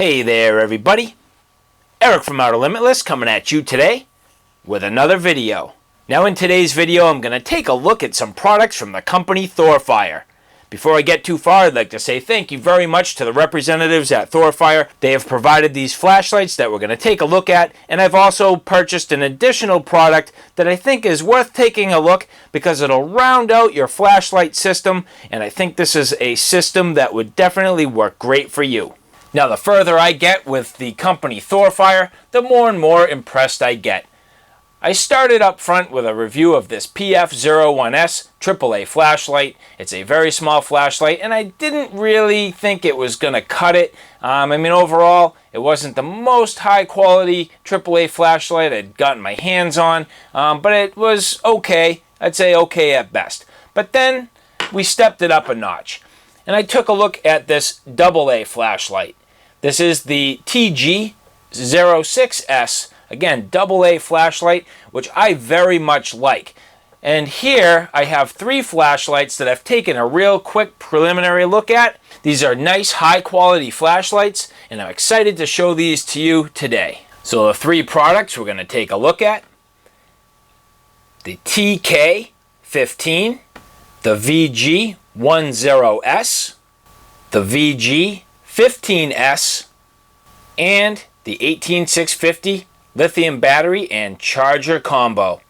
Hey there everybody, Eric from Outer Limitless coming at you today with another video. Now in today's video I'm going to take a look at some products from the company ThorFire. Before I get too far, I'd like to say thank you very much to the representatives at ThorFire. They have provided these flashlights that we're going to take a look at, and I've also purchased an additional product that I think is worth taking a look because it'll round out your flashlight system, and I think this is a system that would definitely work great for you. Now the further I get with the company ThorFire, the more and more impressed I get. I started up front with a review of this PF01S AAA flashlight. It's a very small flashlight and I didn't really think it was going to cut it. Overall it wasn't the most high quality AAA flashlight I'd gotten my hands on, but it was okay. I'd say okay at best. But then we stepped it up a notch and I took a look at this AA flashlight. This is the TK15S. Again, AA flashlight, which I very much like. And here I have three flashlights that I've taken a real quick preliminary look at. These are nice high quality flashlights and I'm excited to show these to you today. So the three products we're going to take a look at: the TK15, the VG10S, the VG15S, and the 18650 lithium battery and charger combo.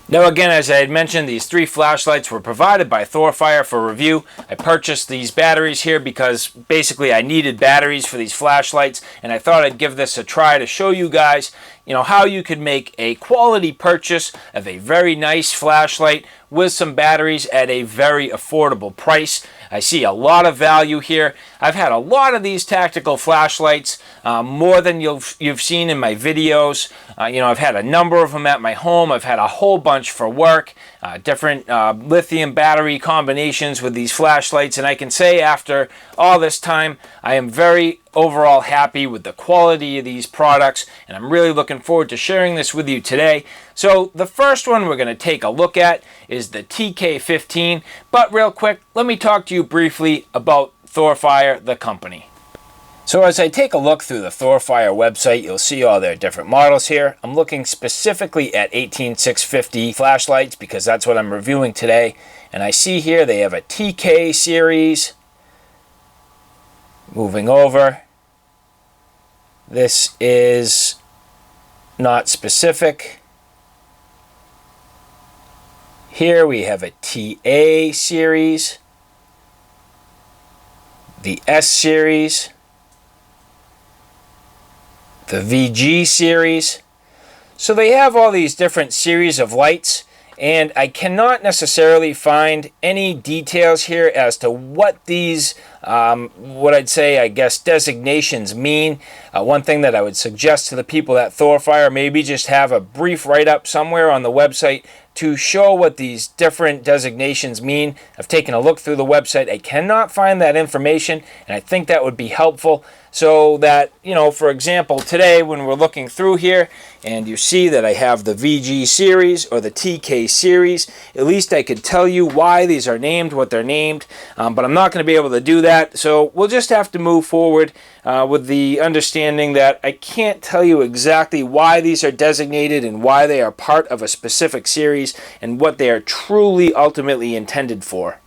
Now again, as I had mentioned, these three flashlights were provided by ThorFire for review. I purchased these batteries here because basically I needed batteries for these flashlights, and I thought I'd give this a try to show you guys, how you could make a quality purchase of a very nice flashlight with some batteries at a very affordable price. I see a lot of value here. I've had a lot of these tactical flashlights, more than you've seen in my videos. I've had a number of them at my home. I've had a whole bunch for work, different lithium battery combinations with these flashlights, and I can say after all this time, I am very overall happy with the quality of these products, and I'm really looking forward to sharing this with you today. So the first one we're going to take a look at is the TK15, but real quick, let me talk to you briefly about ThorFire, the company. So as I take a look through the ThorFire website, you'll see all their different models here. I'm looking specifically at 18650 flashlights because that's what I'm reviewing today, and I see here they have a TK series. Moving over, this is not specific. Here we have a TA series, the S series, the VG series. So they have all these different series of lights, and I cannot necessarily find any details here as to what these, what I'd say, I guess, designations mean. One thing that I would suggest to the people at ThorFire, maybe just have a brief write-up somewhere on the website to show what these different designations mean. I've taken a look through the website. I cannot find that information, and I think that would be helpful so that, for example, today when we're looking through here and you see that I have the VG series or the TK series, at least I could tell you why these are named what they're named, but I'm not going to be able to do that, so we'll just have to move forward with the understanding that I can't tell you exactly why these are designated and why they are part of a specific series and what they are truly ultimately intended for.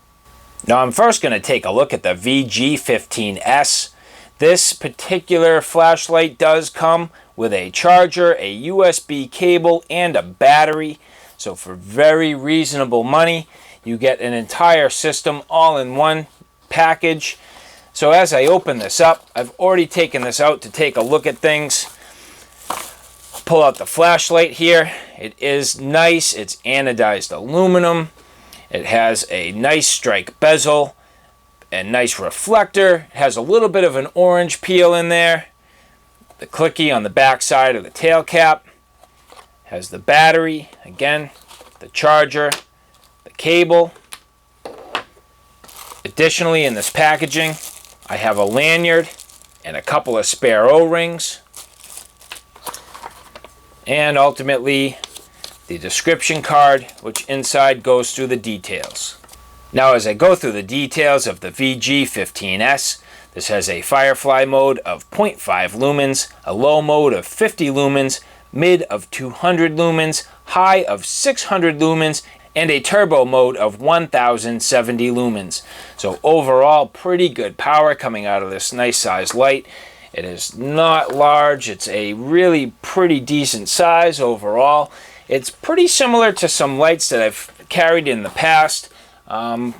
Now I'm first going to take a look at the VG15S. This particular flashlight does come with a charger, a USB cable, and a battery. So for very reasonable money, you get an entire system all in one package. So as I open this up, I've already taken this out to take a look at things. Pull out the flashlight here. It is nice. It's anodized aluminum. It has a nice strike bezel. A nice reflector. It has a little bit of an orange peel in there. The clicky on the back side of the tail cap. Has the battery, again, the charger, the cable. Additionally, in this packaging, I have a lanyard and a couple of spare O-rings. And ultimately, the description card, which inside goes through the details. Now as I go through the details of the VG15S, This has a Firefly mode of 0.5 lumens, a low mode of 50 lumens, mid of 200 lumens, high of 600 lumens, and a turbo mode of 1070 lumens. So overall, pretty good power coming out of this nice size light. It is not large. It's a really pretty decent size overall. It's pretty similar to some lights that I've carried in the past.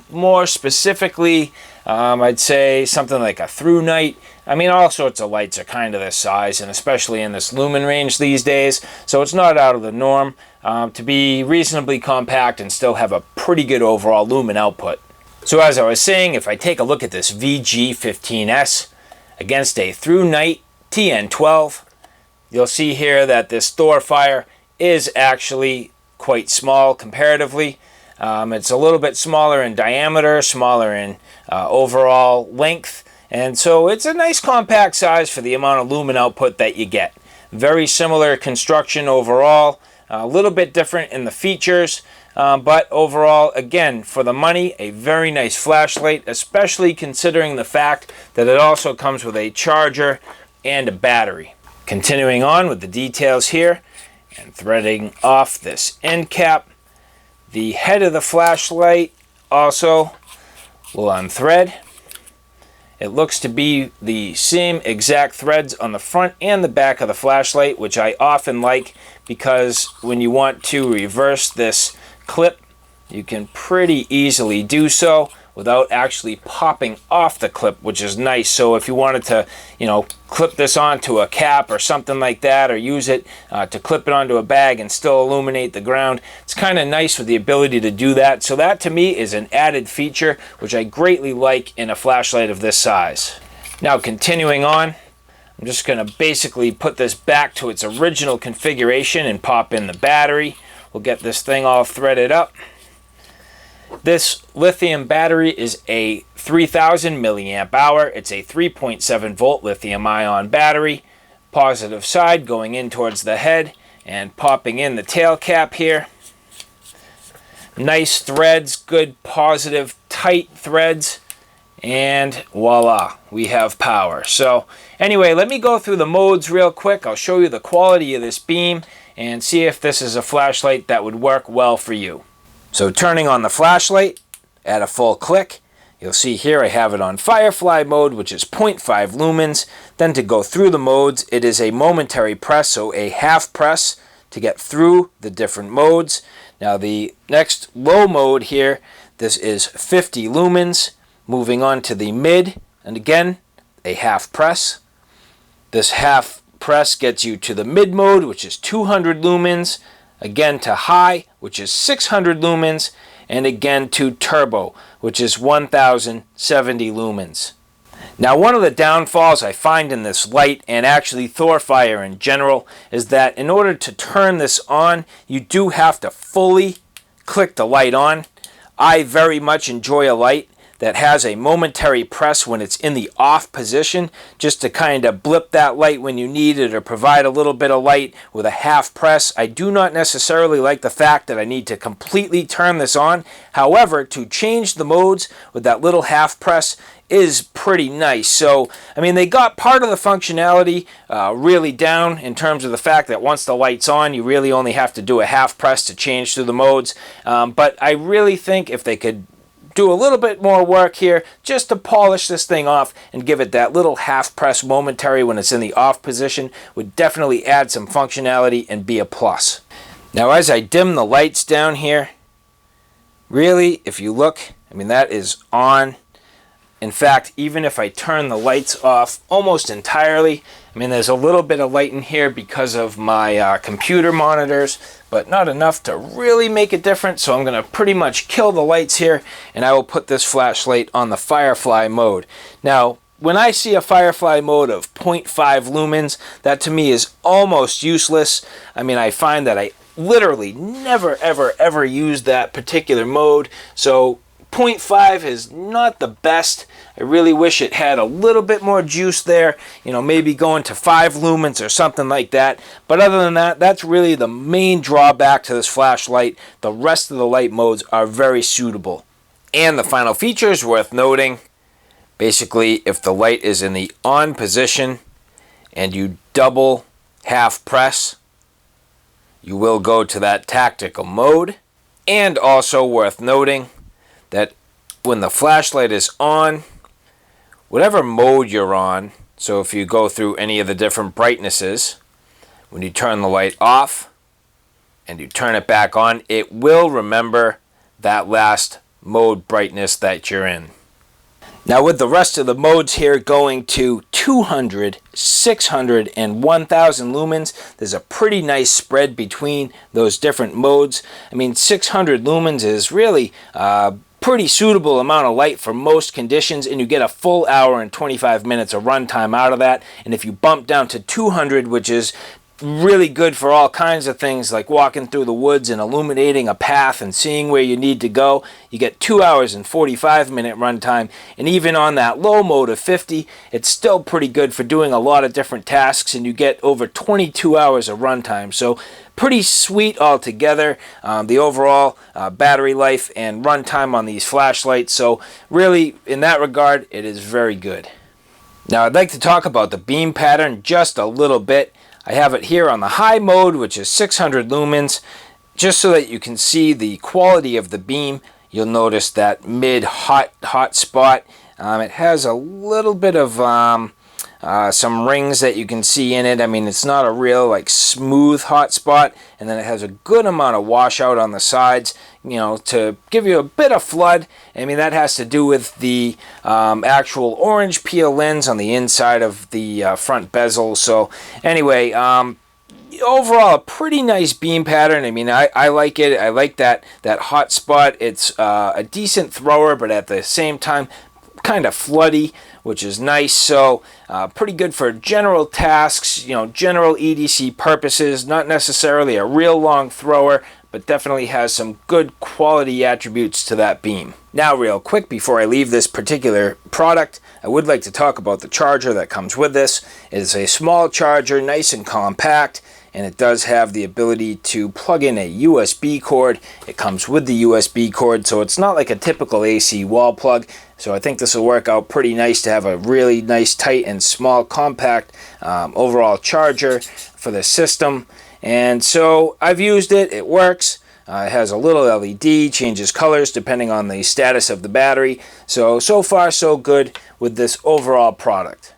More specifically, I'd say something like a through night. I mean, all sorts of lights are kind of this size, and especially in this lumen range these days, so it's not out of the norm to be reasonably compact and still have a pretty good overall lumen output. So as I was saying, if I take a look at this VG15S against a through night TN12, you'll see here that this ThorFire is actually quite small comparatively. It's a little bit smaller in diameter, smaller in overall length, and so it's a nice compact size for the amount of lumen output that you get. Very similar construction overall, a little bit different in the features, but overall, again, for the money, a very nice flashlight, especially considering the fact that it also comes with a charger and a battery. Continuing on with the details here, and threading off this end cap, the head of the flashlight also will unthread. It looks to be the same exact threads on the front and the back of the flashlight, which I often like because when you want to reverse this clip, you can pretty easily do so without actually popping off the clip, which is nice. So if you wanted to, clip this onto a cap or something like that, or use it to clip it onto a bag and still illuminate the ground, it's kind of nice with the ability to do that. So that to me is an added feature, which I greatly like in a flashlight of this size. Now continuing on, I'm just going to basically put this back to its original configuration and pop in the battery. We'll get this thing all threaded up. This lithium battery is a 3000 milliamp hour. It's a 3.7 volt lithium ion battery. Positive side going in towards the head and popping in the tail cap here. Nice threads, good positive tight threads, and voila, we have power. So anyway, let me go through the modes real quick. I'll show you the quality of this beam and see if this is a flashlight that would work well for you. So turning on the flashlight at a full click, you'll see here I have it on Firefly mode, which is 0.5 lumens. Then to go through the modes, it is a momentary press, so a half press to get through the different modes. Now the next low mode here, this is 50 lumens. Moving on to the mid, and again, a half press. This half press gets you to the mid mode, which is 200 lumens. Again to high, which is 600 lumens, and again to turbo, which is 1070 lumens. Now one of the downfalls I find in this light, and actually ThorFire in general, is that in order to turn this on, you do have to fully click the light on. I very much enjoy a light that has a momentary press when it's in the off position, just to kind of blip that light when you need it or provide a little bit of light with a half press. I do not necessarily like the fact that I need to completely turn this on. However, to change the modes with that little half press is pretty nice. So, I mean, they got part of the functionality really down in terms of the fact that once the light's on, you really only have to do a half press to change through the modes. But I really think if they could do a little bit more work here just to polish this thing off and give it that little half press momentary when it's in the off position, would definitely add some functionality and be a plus. Now as I dim the lights down here, really, if you look, I mean, that is on. In fact, even if I turn the lights off almost entirely, I mean, there's a little bit of light in here because of my computer monitors, but not enough to really make a difference. So I'm going to pretty much kill the lights here, and I will put this flashlight on the Firefly mode. Now, when I see a Firefly mode of 0.5 lumens, that to me is almost useless. I mean, I find that I literally never, ever use that particular mode. So 0.5 is not the best. I really wish it had a little bit more juice there, maybe going to 5 lumens or something like that. But other than that, that's really the main drawback to this flashlight. The rest of the light modes are very suitable. And the final features worth noting, Basically, if the light is in the on position and you double half press, you will go to that tactical mode. And also worth noting that when the flashlight is on, whatever mode you're on, so if you go through any of the different brightnesses, when you turn the light off and you turn it back on, it will remember that last mode brightness that you're in. Now with the rest of the modes here going to 200, 600, and 1000 lumens, there's a pretty nice spread between those different modes. I mean, 600 lumens is really pretty suitable amount of light for most conditions, and you get a full hour and 25 minutes of runtime out of that. And if you bump down to 200, which is really good for all kinds of things like walking through the woods and illuminating a path and seeing where you need to go, you get 2 hours and 45-minute runtime. And even on that low mode of 50, it's still pretty good for doing a lot of different tasks, and you get over 22 hours of runtime. So pretty sweet altogether, the overall battery life and runtime on these flashlights. So really, in that regard, it is very good. Now I'd like to talk about the beam pattern just a little bit. I have it here on the high mode, which is 600 lumens, just so that you can see the quality of the beam. You'll notice that mid hot spot. It has a little bit of some rings that you can see in it. I mean, it's not a real like smooth hot spot, and then it has a good amount of washout on the sides, you know, to give you a bit of flood. I mean, that has to do with the actual orange peel lens on the inside of the front bezel. So anyway, overall a pretty nice beam pattern. I mean, I like it. I like that hot spot. It's a decent thrower, but at the same time kind of floody, which is nice. So pretty good for general tasks, you know, general EDC purposes. Not necessarily a real long thrower, but definitely has some good quality attributes to that beam. Now real quick, before I leave this particular product, I would like to talk about the charger that comes with this. It is a small charger, nice and compact, and it does have the ability to plug in a USB cord. It comes with the USB cord, so it's not like a typical AC wall plug. So I think this will work out pretty nice to have a really nice, tight, and small, compact overall charger for the system. And so I've used it. It works. It has a little LED, changes colors depending on the status of the battery. So far so good with this overall product.